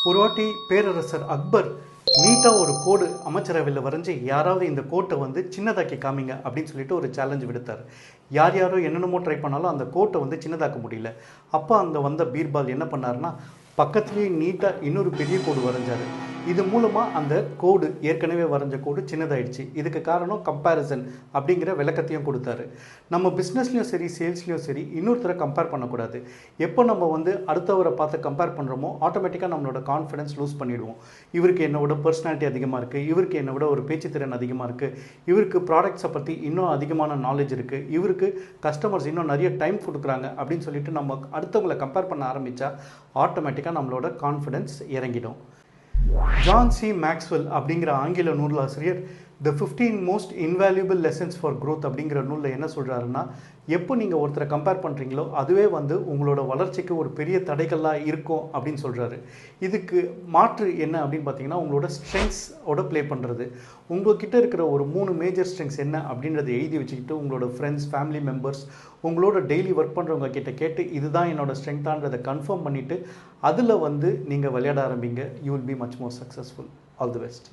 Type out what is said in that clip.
ஒரு வாட்டி பேரரசர் அக்பர் நீட்டாக ஒரு கோடு அமைச்சரவையில் வரைஞ்சி யாராவது இந்த கோட்டை வந்து சின்னதாக்கி காமிங்க அப்படின்னு சொல்லிட்டு ஒரு சேலஞ்சு விடுத்தார். யார் யாரோ என்னென்னமோ ட்ரை பண்ணாலும் அந்த கோட்டை வந்து சின்னதாக்க முடியல. அப்போ அங்கே வந்த பீர்பால் என்ன பண்ணாருன்னா பக்கத்துலேயே நீட்டாக இன்னொரு பெரிய கோடு வரைஞ்சார். இது மூலமாக அந்த கோடு ஏற்கனவே வரைஞ்ச கோடு சின்னதாயிடுச்சு. இதுக்கு காரணம் கம்பேரிசன் அப்படிங்கிற விளக்கத்தையும் கொடுத்தாரு. நம்ம பிஸ்னஸ்லையும் சரி சேல்ஸ்லையும் சரி இன்னொருத்தரை கம்பேர் பண்ணக்கூடாது. எப்போ நம்ம வந்து அடுத்தவரை பார்த்து கம்பேர் பண்ணுறோமோ ஆட்டோமேட்டிக்காக நம்மளோட கான்ஃபிடன்ஸ் லூஸ் பண்ணிவிடுவோம். இவருக்கு என்னோட பர்சனாலிட்டி அதிகமாக இருக்குது, இவருக்கு என்னை விட ஒரு பேச்சு திறன் அதிகமாக இருக்குது, இவருக்கு ப்ராடக்ட்ஸை பற்றி இன்னும் அதிகமான நாலேஜ் இருக்குது, இவருக்கு கஸ்டமர்ஸ் இன்னும் நிறைய டைம் கொடுக்குறாங்க அப்படின்னு சொல்லிட்டு நம்ம அடுத்தவங்களை கம்பேர் பண்ண ஆரம்பித்தா ஆட்டோமேட்டிக்காக நம்மளோட கான்ஃபிடன்ஸ் இறங்கிடும். ஜான் சி மேக்ஸ்வெல் அப்படிங்கிற ஆங்கில நூலாசிரியர் த 15 most invaluable lessons for growth அப்படிங்கிற நூலில் என்ன சொல்கிறாருன்னா, எப்போ நீங்கள் ஒருத்தரை கம்பேர் பண்ணுறீங்களோ அதுவே வந்து உங்களோட வளர்ச்சிக்கு ஒரு பெரிய தடைகளாக இருக்கும் அப்படின்னு சொல்கிறாரு. இதுக்கு மாற்று என்ன அப்படின்னு பார்த்தீங்கன்னா, உங்களோட ஸ்ட்ரெங்க்ஸோட ப்ளே பண்ணுறது. உங்கள்கிட்ட இருக்கிற ஒரு 3 மேஜர் ஸ்ட்ரெங்க்ஸ் என்ன அப்படின்றத எழுதி வச்சுக்கிட்டு உங்களோட ஃப்ரெண்ட்ஸ், ஃபேமிலி மெம்பர்ஸ், உங்களோட டெய்லி ஒர்க் பண்ணுறவங்க கிட்ட கேட்டு இதுதான் என்னோட ஸ்ட்ரெங்க்தான்றதை கன்ஃபார்ம் பண்ணிவிட்டு அதில் வந்து நீங்கள் விளையாட ஆரம்பிங்க. You will be much more successful. All the best.